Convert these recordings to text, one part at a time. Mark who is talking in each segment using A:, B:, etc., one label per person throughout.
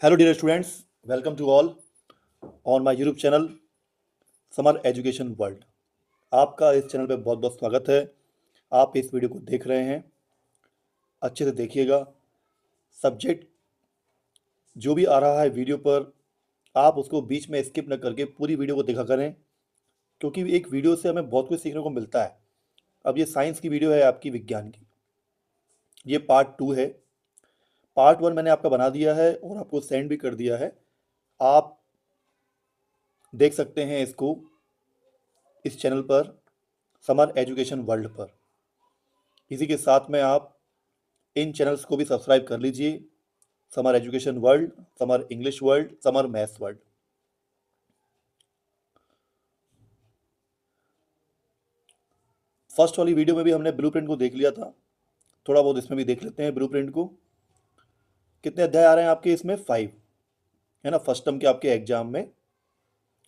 A: Hello dear students, welcome to all on my YouTube channel Samar education world. आपका इस channel पे बहुत बहुत स्वागत है। आप इस वीडियो को देख रहे हैं, अच्छे से देखिएगा। सब्जेक्ट जो भी आ रहा है वीडियो पर, आप उसको बीच में स्किप न करके पूरी वीडियो को देखा करें, क्योंकि एक वीडियो से हमें बहुत कुछ सीखने को मिलता है। अब ये साइंस की वीडियो है, आपकी विज्ञान की। ये पार्ट 2 है। पार्ट 1 मैंने आपका बना दिया है और आपको सेंड भी कर दिया है। आप देख सकते हैं इसको इस चैनल पर, समर एजुकेशन वर्ल्ड पर। इसी के साथ में आप इन चैनल्स को भी सब्सक्राइब कर लीजिए। Summer education world, summer English world, summer maths world. First वाली वीडियो में भी हमने ब्लूप्रिंट को देख लिया था, थोड़ा बहुत इसमें भी देख लेते हैं ब्लूप्रिंट को। कितने अध्याय आ रहे हैं आपके इसमें? 5 है ना। फर्स्ट टर्म के आपके एग्जाम में,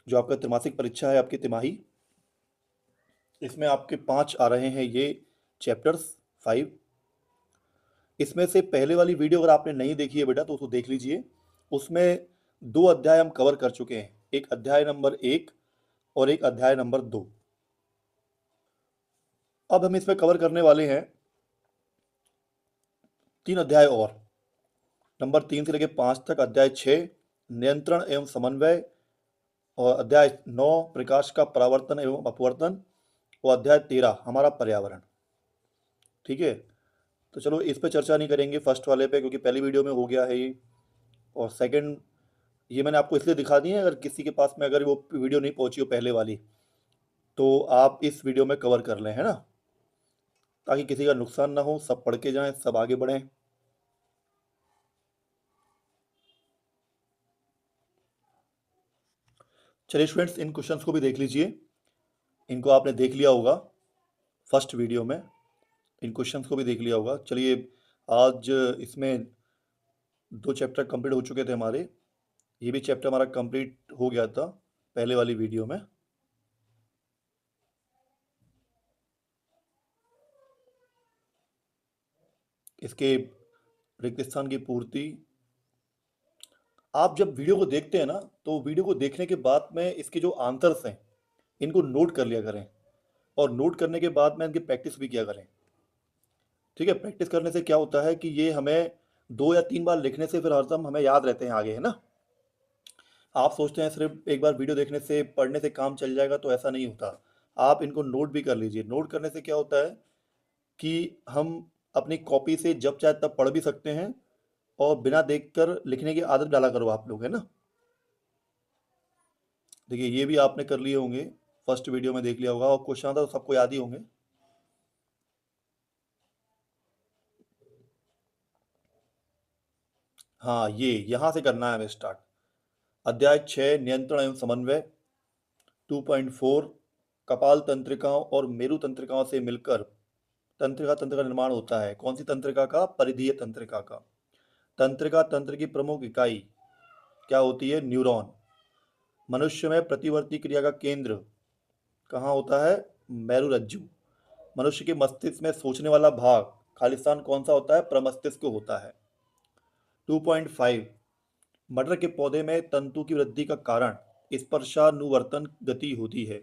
A: जो आपका त्रैमासिक परीक्षा है आपकी तिमाही, इसमें आपके 5 आ रहे हैं ये चैप्टर्स 5। इसमें से पहले वाली वीडियो अगर आपने नहीं देखी है बेटा तो उसको देख लीजिए। उसमें 2 अध्याय हम कवर कर चुके हैं, एक अध्याय नंबर 1 और एक अध्याय नंबर 2। अब हम इसमें कवर करने वाले हैं 3 अध्याय और। नंबर 3 से लेकर 5 तक अध्याय 6 नियंत्रण एवं समन्वय, और अध्याय 9 प्रकाश का परावर्तन एवं अपवर्तन, और अध्याय 13 हमारा पर्यावरण। ठीक है, तो चलो इस पे चर्चा नहीं करेंगे फर्स्ट वाले पे, क्योंकि पहली वीडियो में हो गया है ये। और सेकंड ये मैंने आपको इसलिए दिखा दी है, अगर किसी के पास में अगर वो वीडियो नहीं पहुंची हो पहले वाली, तो आप इस वीडियो में कवर कर लें, है ना, ताकि किसी का नुकसान ना हो, सब पढ़ के जाएं, सब आगे बढ़ें। चलिए स्टूडेंट्स, इन क्वेश्चंस को भी देख लीजिए। इनको आपने देख लिया होगा फर्स्ट वीडियो में, इन क्वेश्चंस को भी देख लिया होगा। चलिए, आज इसमें 2 चैप्टर कंप्लीट हो चुके थे हमारे। ये भी चैप्टर हमारा कंप्लीट हो गया था पहले वाली वीडियो में। इसके रिक्त स्थान की पूर्ति, आप जब वीडियो को देखते हैं ना, तो वीडियो को देखने के बाद में इसके जो आंसर्स हैं इनको नोट कर लिया करें, और नोट करने के बाद में इनकी प्रैक्टिस भी किया करें। ठीक है, प्रैक्टिस करने से क्या होता है कि ये हमें 2 या 3 बार लिखने से फिर हरदम हमें याद रहते हैं आगे, है ना। आप सोचते हैं सिर्फ एक बार वीडियो देखने से पढ़ने से काम चल जाएगा, तो ऐसा नहीं होता। आप इनको नोट भी कर लीजिए। नोट करने से क्या होता है कि हम अपनी कॉपी से जब चाहे तब पढ़ भी सकते हैं, और बिना देखकर लिखने की आदत डाला करो आप लोग, है ना। देखिए, ये भी आपने कर लिए होंगे, फर्स्ट वीडियो में देख लिया होगा, और क्वेश्चन तो सबको याद ही होंगे। हाँ, ये यहाँ से करना है हमें स्टार्ट। अध्याय 6 नियंत्रण एवं समन्वय। 2.4 कपाल तंत्रिकाओं और मेरु तंत्रिकाओं से मिलकर तंत्रिका तंत्र का निर्माण होता है। कौन सी तंत्रिका का? परिधीय तंत्रिका का। तंत्रिका तंत्र की प्रमुख इकाई क्या होती है? न्यूरॉन। मनुष्य में प्रतिवर्ती क्रिया का केंद्र कहाँ होता है? मेरुरज्जु। मनुष्य के मस्तिष्क में सोचने वाला भाग, खालिस्तान कौन सा होता है? प्रमस्तिष्क होता है। 2.5 मटर के पौधे में तंतु की वृद्धि का कारण स्पर्शानुवर्तन गति होती है।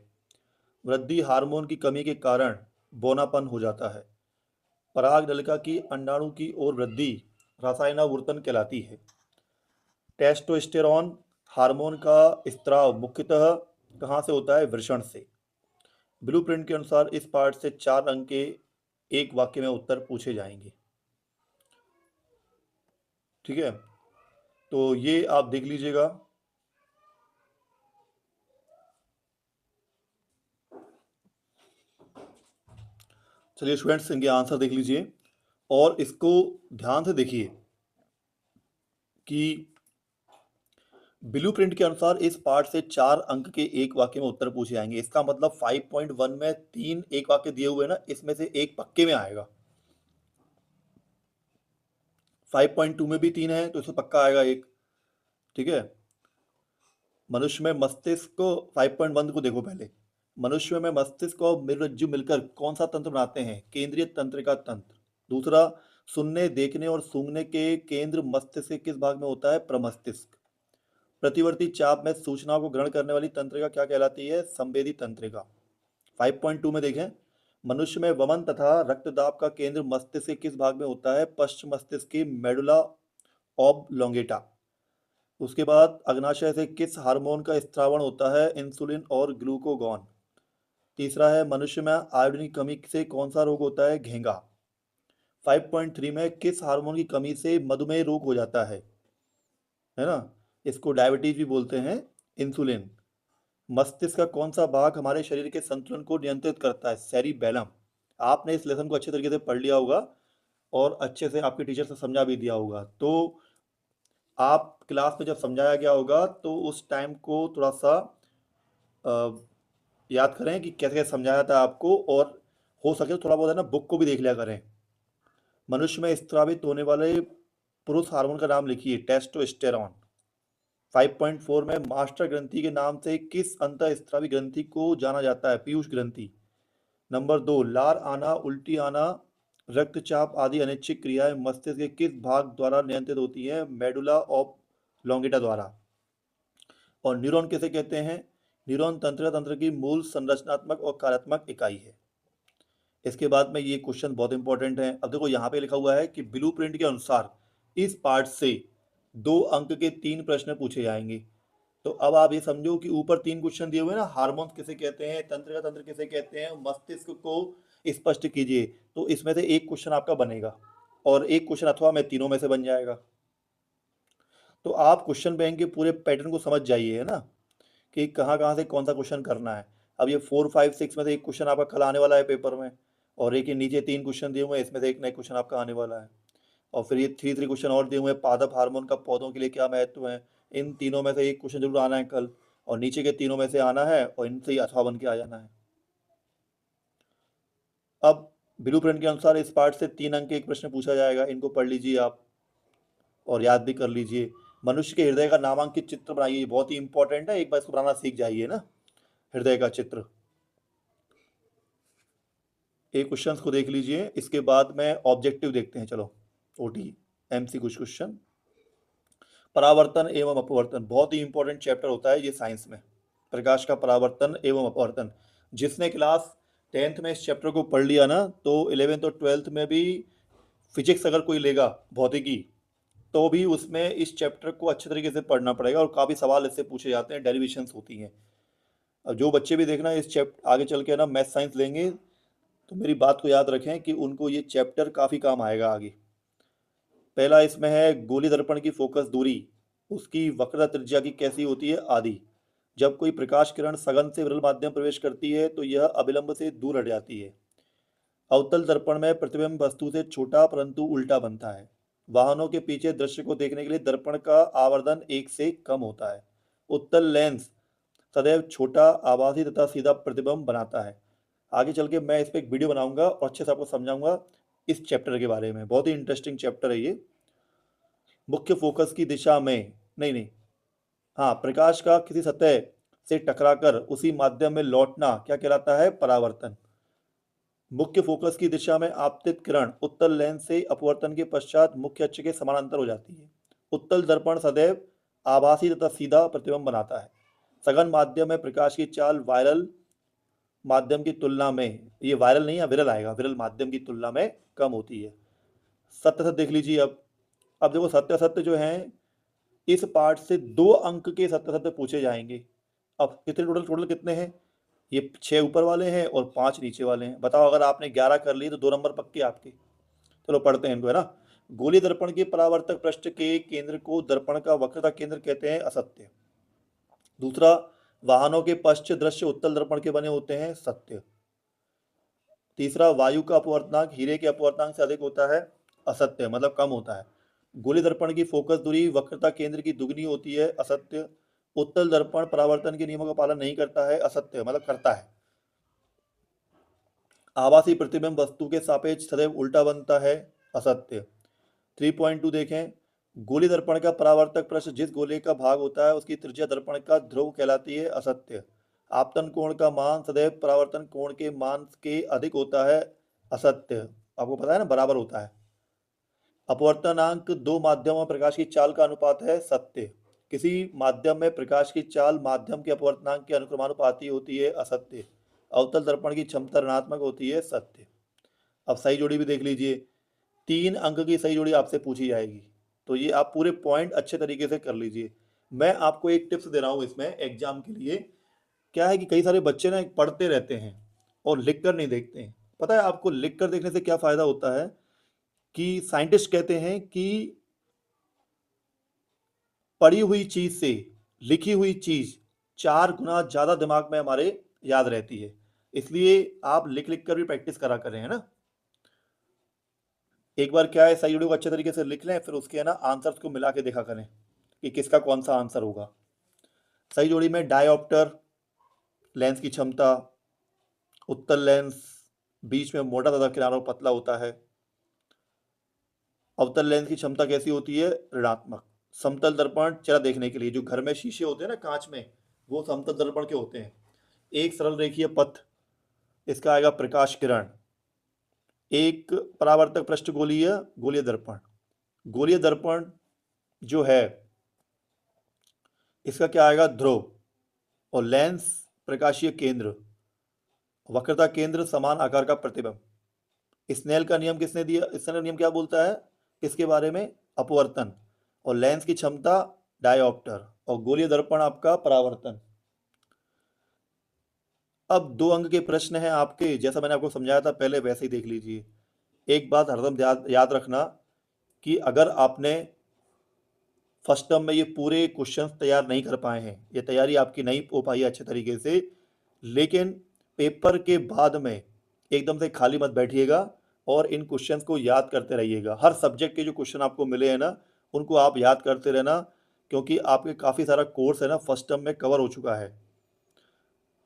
A: वृद्धि हार्मोन की कमी के कारण बौनापन हो जाता है। पराग नलिका की अंडाणु की ओर वृद्धि रसायनावर्तन कहलाती है। टेस्टोस्टेरॉन हार्मोन का स्त्राव मुख्यतः कहाँ से होता है? वृषण से। ब्लूप्रिंट के अनुसार इस पाठ से 4 अंक के एक वाक्य में उत्तर पूछे जाएंगे। ठीक है, तो ये आप देख लीजिएगा। चलिए स्टूडेंट्स, इनके आंसर देख लीजिए, और इसको ध्यान से देखिए कि ब्लूप्रिंट के अनुसार इस पाठ से 4 अंक के एक वाक्य में उत्तर पूछे जाएंगे। इसका मतलब 5.1 में 3 एक वाक्य दिए हुए ना, इसमें से एक पक्के में आएगा। 5.2 में भी 3 है, तो इसमें पक्का आएगा एक। ठीक है, मनुष्य में मस्तिष्क को 5.1 को देखो पहले। मनुष्य में मस्तिष्क और मेरुरज्जु मिलकर कौन सा तंत्र बनाते हैं? केंद्रीय तंत्रिका तंत्र। दूसरा, सुनने, देखने और सूंघने के केंद्र मस्तिष्क के किस भाग में होता है? प्रमस्तिष्क। प्रतिवर्ती चाप में सूचनाओं को ग्रहण करने वाली तंत्रिका क्या कहलाती है? संवेदी तंत्रिका। 5.2 में देखें, मनुष्य में वमन तथा रक्तदाब का केंद्र मस्तिष्क के किस भाग में होता है? पश्च मस्तिष्क की मेडुला ऑब्लोंगेटा। उसके बाद अग्नाशय से किस हार्मोन का स्त्रावण होता है? इंसुलिन और ग्लूकोगॉन। तीसरा है, मनुष्य में आयोडीन की कमी से कौन सा रोग होता है? घेंगा। 5.3 में किस हार्मोन की कमी से मधुमेह रोग हो जाता है ना? इसको डायबिटीज भी बोलते हैं, इंसुलिन। मस्तिष्क का कौन सा भाग हमारे शरीर के संतुलन को नियंत्रित करता है? सेरिबेलम। आपने इस लेसन को अच्छे तरीके से पढ़ लिया होगा और अच्छे से आपके टीचर से समझा भी दिया होगा। तो आप क्लास में जब समझाया गया होगा तो उस टाइम को थोड़ा सा याद करें कि कैसे कैसे समझाया था आपको, और हो सके तो थोड़ा बहुत है ना बुक को भी देख लिया करें। मनुष्य में स्त्रावित होने वाले पुरुष हार्मोन का नाम लिखिए। टेस्टोस्टेरॉन। 5.4 में मास्टर ग्रंथि के नाम से किस अंतःस्त्रावी ग्रंथि को जाना जाता है? पीयूष ग्रंथि। नंबर 2, लार आना, उल्टी आना, रक्तचाप आदि अनैच्छिक क्रियाएं मस्तिष्क के किस भाग द्वारा नियंत्रित होती हैं? मेडुला ऑब्लोंगेटा द्वारा। और न्यूरॉन किसे कहते हैं? न्यूरॉन तंत्र की मूल संरचनात्मक और कार्यात्मक इकाई है। इसके बाद में ये क्वेश्चन बहुत इंपॉर्टेंट है। अब देखो यहाँ पे लिखा हुआ है कि ब्लूप्रिंट के अनुसार इस पार्ट से 2 अंक के 3 प्रश्न पूछे जाएंगे। तो अब आप ये समझो कि ऊपर 3 क्वेश्चन दिए हुए हैं ना, हार्मोन्स किसे कहते हैं, तंत्र किसे कहते हैं, मस्तिष्क को स्पष्ट कीजिए। तो इसमें से एक क्वेश्चन आपका बनेगा और एक क्वेश्चन अथवा में तीनों में से बन जाएगा। तो आप क्वेश्चन बैंक के पूरे पैटर्न को समझ जाइए, है ना, कि कहाँ कहाँ से कौन सा क्वेश्चन करना है। अब ये 4, 5, 6 में से एक क्वेश्चन आपका कल आने वाला है पेपर में, और एक ये नीचे 3 क्वेश्चन दिए हुए हैं, इसमें से एक नया क्वेश्चन आपका आने वाला है। और फिर ये 3 क्वेश्चन और दिए हुए हैं, पादप हार्मोन का पौधों के लिए क्या महत्व है। इन तीनों में से एक क्वेश्चन जरूर आना है कल, और नीचे के तीनों में से आना है, और इनसे ही अथवा बन के आ जाना है। अब ब्लूप्रिंट के अनुसार इस पार्ट से 3 अंक के एक प्रश्न पूछा जाएगा, इनको पढ़ लीजिए आप और याद भी कर लीजिए। मनुष्य के हृदय का नामांकित चित्र बनाइए, बहुत ही इंपॉर्टेंट है, एक बार इसको बनाना सीख जाइए ना, हृदय का चित्र। एक क्वेश्चन को देख लीजिए, इसके बाद में ऑब्जेक्टिव देखते हैं। चलो, ओटी एमसी कुछ क्वेश्चन। परावर्तन एवं अपवर्तन बहुत ही इंपॉर्टेंट चैप्टर होता है ये साइंस में, प्रकाश का परावर्तन एवं अपवर्तन। जिसने क्लास 10th में इस चैप्टर को पढ़ लिया ना, तो 11th और 12th में भी फिजिक्स अगर कोई लेगा, भौतिकी, तो भी उसमें इस चैप्टर को अच्छे तरीके से पढ़ना पड़ेगा, और काफ़ी सवाल इससे पूछे जाते हैं, डेरिवेशंस होती हैं। और जो बच्चे भी देखना इस चैप्टर आगे चल के ना मैथ साइंस लेंगे, तो मेरी बात को याद रखें कि उनको ये चैप्टर काफ़ी काम आएगा आगे। पहला इसमें है गोली दर्पण की फोकस दूरी, उसकी वक्रता त्रिज्या की कैसी होती है, आदि। जब कोई प्रकाश किरण सघन से विरल माध्यम प्रवेश करती है तो यह अविलंब से दूर हट जाती है। अवतल दर्पण में प्रतिबिंब वस्तु से छोटा परंतु उल्टा बनता है। वाहनों के पीछे दृश्य को देखने के लिए दर्पण का आवर्धन 1 से कम होता है। उत्तल लेंस सदैव छोटा, आभासी तथा सीधा प्रतिबिंब बनाता है। आगे चल के मैं इस पर एक वीडियो बनाऊंगा और अच्छे से आपको समझाऊंगा इस चैप्टर के बारे में, बहुत ही इंटरेस्टिंग चैप्टर है ये। मुख्य फोकस की दिशा में, नहीं, हाँ, प्रकाश का किसी सतह से टकराकर उसी माध्यम में लौटना क्या कहलाता है, परावर्तन। मुख्य फोकस की दिशा में आपतित किरण उत्तल लेंस से अपवर्तन के पश्चात मुख्य अक्ष के समानांतर हो जाती है। उत्तल दर्पण सदैव आभासी तथा सीधा प्रतिबिंब बनाता है। सघन माध्यम में प्रकाश की चाल वायरल माध्यम की तुलना में, ये वायरल नहीं है, विरल आएगा, विरल माध्यम की तुलना में कम होती है। सत्य सत्य देख लीजिए। अब देखो, सत्य सत्य जो है इस पार्ट से 2 अंक के सत्य सत्य पूछे जाएंगे। अब कितने टोटल कितने हैं? ये 6 ऊपर वाले हैं और 5 नीचे वाले हैं। बताओ, अगर आपने 11 कर लिए तो 2 नंबर पक्के आपके। चलो पढ़ते हैं इनको, है ना। गोली दर्पण के परावर्तक पृष्ठ के केंद्र को दर्पण का वक्रता केंद्र कहते हैं, असत्य। दूसरा, वाहनों के पश्च दृश्य उत्तल दर्पण के बने होते हैं, सत्य। तीसरा, वायु का अपवर्तनांक हीरे के अपवर्तनांक से अधिक होता है, असत्य, मतलब कम होता है। गोली दर्पण की फोकस दूरी वक्रता केंद्र की दुगनी होती है, असत्य। उत्तल दर्पण परावर्तन के नियमों का पालन नहीं करता है, असत्य, मतलब करता है। आभासी प्रतिबिंब वस्तु के सापेक्ष सदैव उल्टा बनता है, असत्य। 3.2 देखें, गोली दर्पण का परावर्तक पृष्ठ जिस गोले का भाग होता है उसकी त्रिज्या दर्पण का ध्रुव कहलाती है, असत्य। आपतन कोण का मान सदैव परावर्तन कोण के मान के अधिक होता है, असत्य। आपको पता है ना, बराबर होता है। अपवर्तनांक दो माध्यम और प्रकाश की चाल का अनुपात है, सत्य। किसी माध्यम में प्रकाश की चाल माध्यम के अपवर्तनांक के अनुक्रमानुपाती होती है, असत्य। अवतल दर्पण की क्षमता ऋणात्मक होती है, सत्य। अब सही जोड़ी भी देख लीजिए, 3 अंक की सही जोड़ी आपसे पूछी जाएगी, तो ये आप पूरे पॉइंट अच्छे तरीके से कर लीजिए। मैं आपको एक टिप्स दे रहा हूँ इसमें एग्जाम के लिए। क्या है कि कई सारे बच्चे ना पढ़ते रहते हैं और लिख कर नहीं देखते हैं। पता है आपको लिख कर देखने से क्या फायदा होता है कि साइंटिस्ट कहते हैं कि पढ़ी हुई चीज से लिखी हुई चीज 4 गुना ज्यादा दिमाग में हमारे याद रहती है। इसलिए आप लिख लिख कर भी प्रैक्टिस करा करें, है ना। एक बार क्या है, सही जोड़ी को अच्छे तरीके से लिख लें, फिर उसके है ना आंसर्स को मिला के देखा करें कि किसका कौन सा आंसर होगा। सही जोड़ी में डायऑप्टर लेंस की क्षमता, उत्तल लेंस बीच में मोटा तथा किनारों पर पतला होता है। अवतल लेंस की क्षमता कैसी होती है, ऋणात्मक। समतल दर्पण चेहरा देखने के लिए, जो घर में शीशे होते हैं ना कांच में, वो समतल दर्पण के होते हैं। एक सरल रेखीय पथ, इसका आएगा प्रकाश किरण। एक परावर्तक पृष्ठ गोलीय, गोलीय दर्पण। गोलीय दर्पण जो है इसका क्या आएगा, ध्रुव। और लेंस प्रकाशीय केंद्र, वक्रता केंद्र, समान आकार का प्रतिबिंब। स्नेल का नियम किसने दिया, स्नेल का नियम क्या बोलता है किसके बारे में, अपवर्तन। और लेंस की क्षमता डायऑप्टर, और गोलीय दर्पण आपका परावर्तन। अब 2 अंक के प्रश्न हैं आपके, जैसा मैंने आपको समझाया था पहले वैसे ही देख लीजिए। एक बात हरदम याद रखना कि अगर आपने फर्स्ट टर्म में ये पूरे क्वेश्चंस तैयार नहीं कर पाए हैं, ये तैयारी आपकी नहीं हो पाई है अच्छे तरीके से, लेकिन पेपर के बाद में एकदम से खाली मत बैठिएगा और इन क्वेश्चंस को याद करते रहिएगा। हर सब्जेक्ट के जो क्वेश्चन आपको मिले हैं ना, उनको आप याद करते रहना, क्योंकि आपके काफ़ी सारा कोर्स है ना फर्स्ट टर्म में कवर हो चुका है।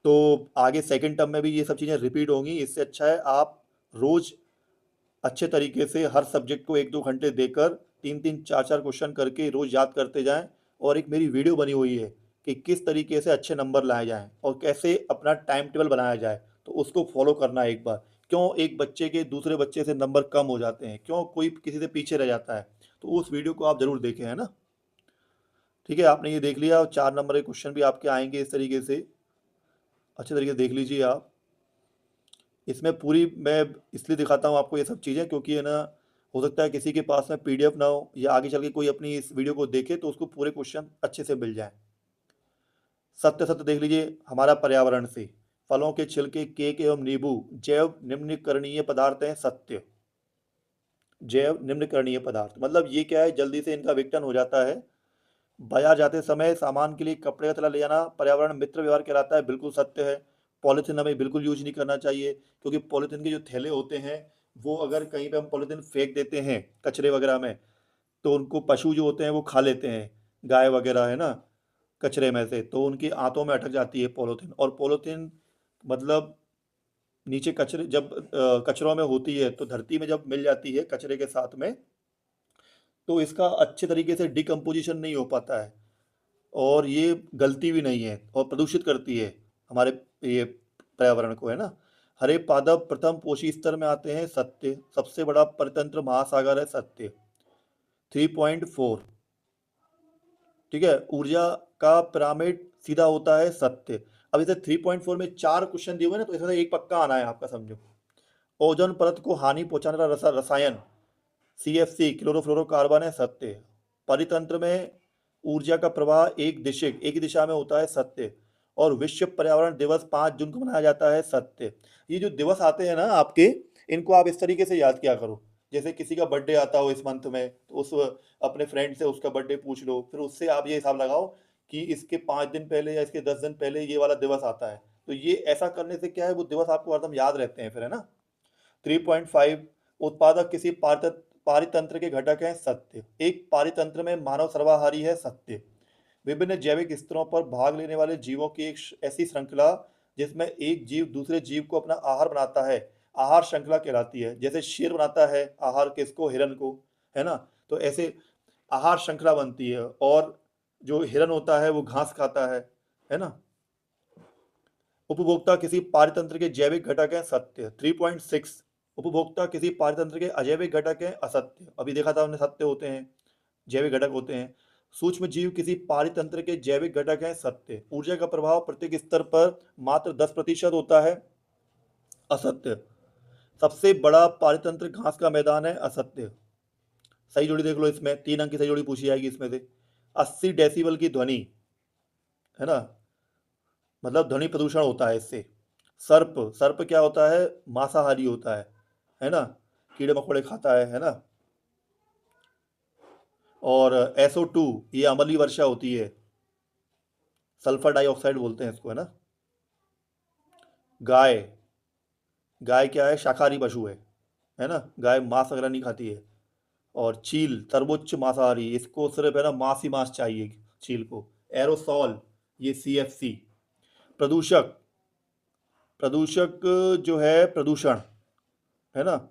A: तो आगे सेकंड टर्म में भी ये सब चीज़ें रिपीट होंगी। इससे अच्छा है आप रोज़ अच्छे तरीके से हर सब्जेक्ट को 1-2 घंटे देकर 3-3 4-4 क्वेश्चन करके रोज याद करते जाएं। और एक मेरी वीडियो बनी हुई है कि किस तरीके से अच्छे नंबर लाए जाएं और कैसे अपना टाइम टेबल बनाया जाए, तो उसको फॉलो करना एक बार। क्यों एक बच्चे के दूसरे बच्चे से नंबर कम हो जाते हैं, क्यों कोई किसी से पीछे रह जाता है, तो उस वीडियो को आप जरूर देखें, है ना। ठीक है, आपने ये देख लिया और 4 नंबर के क्वेश्चन भी आपके आएंगे इस तरीके से, अच्छे तरीके से देख लीजिए आप। इसमें पूरी मैं इसलिए दिखाता हूँ आपको ये सब चीज़ें, क्योंकि है ना हो सकता है किसी के पास में पीडीएफ ना हो, या आगे चल के कोई अपनी इस वीडियो को देखे तो उसको पूरे क्वेश्चन अच्छे से मिल जाए। सत्य सत्य देख लीजिए, हमारा पर्यावरण से फलों के छिलके, केक एवं नींबू जैव निम्नकरणीय पदार्थ हैं, सत्य। जैव निम्नकरणीय पदार्थ मतलब ये क्या है, जल्दी से इनका विघटन हो जाता है। बाजार जाते समय सामान के लिए कपड़े का थैला ले जाना पर्यावरण मित्र व्यवहार कहलाता है, बिल्कुल सत्य है। पॉलीथीन हमें बिल्कुल यूज नहीं करना चाहिए, क्योंकि पॉलीथीन के जो थैले होते हैं वो अगर कहीं पे हम पॉलीथीन फेंक देते हैं कचरे वगैरह में, तो उनको पशु जो होते हैं वो खा लेते हैं, गाय वगैरह है ना, कचरे में से, तो उनकी आंतों में अटक जाती है पॉलीथीन। और पॉलीथीन मतलब नीचे कचरे जब कचरों में होती है, तो धरती में जब मिल जाती है कचरे के साथ में, तो इसका अच्छे तरीके से डिकम्पोजिशन नहीं हो पाता है, और ये गलती भी नहीं है और प्रदूषित करती है हमारे ये पर्यावरण को, है ना। हरे पादप प्रथम पोषी स्तर में आते हैं, सत्य। सबसे बड़ा परितंत्र महासागर है, सत्य। 3.4, ठीक है। ऊर्जा का पिरामिड सीधा होता है, सत्य। अब इसे 3.4 में 4 क्वेश्चन दिए हुए ना, तो इसमें से एक पक्का आना है आपका, समझो। ओजोन परत को हानि पहुंचाने वाला रसायन CFC क्लोरोफ्लोरोकार्बन है, सत्य। परितंत्र में ऊर्जा का प्रवाह एक ही दिशा में होता है, सत्य। और विश्व पर्यावरण दिवस 5 जून को मनाया जाता है, सत्य। ये जो दिवस आते हैं ना आपके, इनको आप इस तरीके से याद किया करो। जैसे किसी का बर्थडे आता हो इस मंथ में, तो उस अपने फ्रेंड से उसका बर्थडे पूछ लो, फिर उससे आप ये हिसाब लगाओ कि इसके 5 दिन पहले या इसके 10 दिन पहले ये वाला दिवस आता है। तो ये ऐसा करने से क्या है, वो दिवस आपको हरदम याद रहते हैं फिर, है ना। 3.5, उत्पादक किसी पारितंत्र के घटक हैं, सत्य। एक पारितंत्र में मानव सर्वाहारी है, सत्य। विभिन्न जैविक स्तरों पर भाग लेने वाले जीवों की एक ऐसी श्रृंखला जिसमें एक जीव दूसरे जीव को अपना आहार बनाता है, आहार श्रृंखला कहलाती है। जैसे शेर बनाता है आहार किसको, हिरन को, है ना। तो ऐसे आहार श्रृंखला बनती है, और जो हिरन होता है वो घास खाता है ना। उपभोक्ता किसी पारितंत्र के जैविक घटक है, सत्य। 3.6, उपभोक्ता किसी पारतंत्र के अजैविक घटक है, असत्य। अभी देखा था हमने, सत्य होते हैं, जैविक घटक होते हैं। सूक्ष्म जीव किसी पारितंत्र के जैविक घटक हैं, सत्य। ऊर्जा का प्रभाव प्रत्येक स्तर पर मात्र 10% होता है, असत्य। सबसे बड़ा पारितंत्र घास का मैदान है, असत्य। सही जोड़ी देख लो, इसमें 3 अंक की सही जोड़ी पूछी जाएगी इसमें से। 80 डेसिबल की ध्वनि, है ना, मतलब ध्वनि प्रदूषण होता है इससे। सर्प, सर्प क्या होता है, मांसाहारी होता है ना, कीड़े मकोड़े खाता है ना। और SO2, ये अम्लीय वर्षा होती है, सल्फर डाइऑक्साइड बोलते हैं इसको, है ना। गाय, गाय क्या है, शाकाहारी पशु है ना, गाय मांस वगैरह नहीं खाती है। और चील सर्वोच्च मांसाहारी, इसको सिर्फ है ना मांस ही मांस चाहिए चील को। एरोसॉल, ये CFC। प्रदूषक, प्रदूषक जो है प्रदूषण, है ना।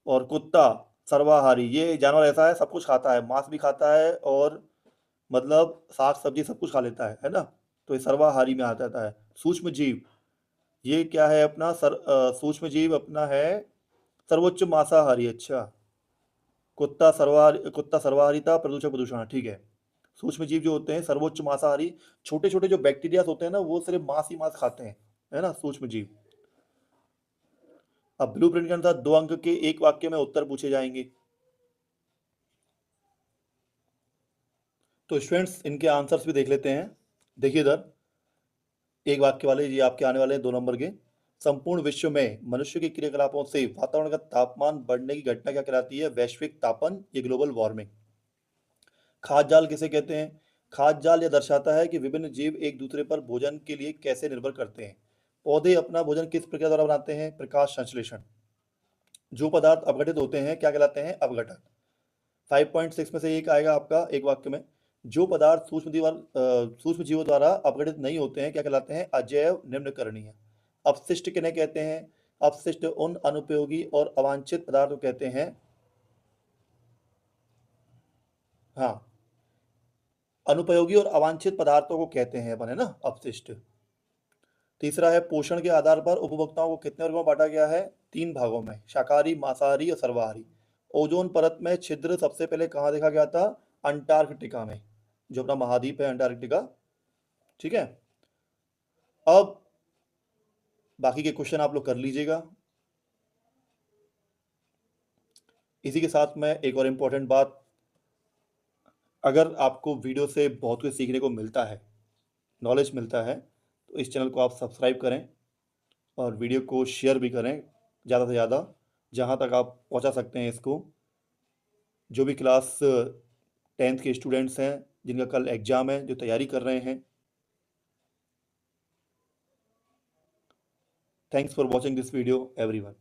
A: और कुत्ता सर्वाहारी, ये जानवर ऐसा है, सब कुछ खाता है, मांस भी खाता है और मतलब साग सब्जी सब कुछ खा लेता है ना। तो ये सर्वाहारी में आ जाता है। सूक्ष्म जीव, ये क्या है अपना सूक्ष्म जीव अपना है सर्वोच्च मांसाहारी। अच्छा, कुत्ता सर्वाहारी था, प्रदूषक प्रदूषण, ठीक है। सूक्ष्म जीव जो होते हैं सर्वोच्च मांसाहारी, छोटे छोटे जो बैक्टीरिया होते हैं ना, वो सिर्फ मांस ही मांस खाते हैं, है ना, सूक्ष्म जीव। अब ब्लू प्रिंट के अनुसार 2 अंक के एक वाक्य में उत्तर पूछे जाएंगे। तो स्टूडेंट्स, इनके आंसर्स भी देख लेते हैं। देखिए इधर, एक वाक्य वाले ये आपके आने वाले हैं 2 नंबर के। संपूर्ण विश्व में मनुष्य के क्रियाकलापों से वातावरण का तापमान बढ़ने की घटना क्या कहलाती है, वैश्विक तापन, ये ग्लोबल वार्मिंग। खाद्य जाल किसे कहते हैं, खाद्य जाल यह दर्शाता है कि विभिन्न जीव एक दूसरे पर भोजन के लिए कैसे निर्भर करते हैं। पौधे अपना भोजन किस प्रक्रिया द्वारा बनाते हैं, प्रकाश संश्लेषण। जो पदार्थ अपघटित होते हैं क्या कहलाते हैं, अपघटक। 5.6 में से एक आएगा आपका एक वाक्य में। जो पदार्थ सूक्ष्म जीवों द्वारा अपघटित नहीं होते हैं क्या कहलाते हैं, अजैव निम्नकरणीय। अपशिष्ट किन्हें कहते हैं, अपशिष्ट उन अनुपयोगी और अवांछित पदार्थ को कहते हैं, हाँ, अनुपयोगी और अवांछित पदार्थों को कहते हैं अपन, है ना, अपशिष्ट। तीसरा है, पोषण के आधार पर उपभोक्ताओं को कितने वर्गों में बांटा गया है, 3 भागों में, शाकाहारी, मांसाहारी और सर्वाहारी। ओजोन परत में छिद्र सबसे पहले कहाँ देखा गया था, अंटार्कटिका में, जो अपना महाद्वीप है अंटार्कटिका, ठीक है। अब बाकी के क्वेश्चन आप लोग कर लीजिएगा। इसी के साथ में एक और इम्पोर्टेंट बात, अगर आपको वीडियो से बहुत कुछ सीखने को मिलता है, नॉलेज मिलता है, तो इस चैनल को आप सब्सक्राइब करें और वीडियो को शेयर भी करें ज़्यादा से ज़्यादा, जहाँ तक आप पहुँचा सकते हैं इसको। जो भी क्लास 10th के स्टूडेंट्स हैं जिनका कल एग्ज़ाम है, जो तैयारी कर रहे हैं, thanks for watching this video everyone.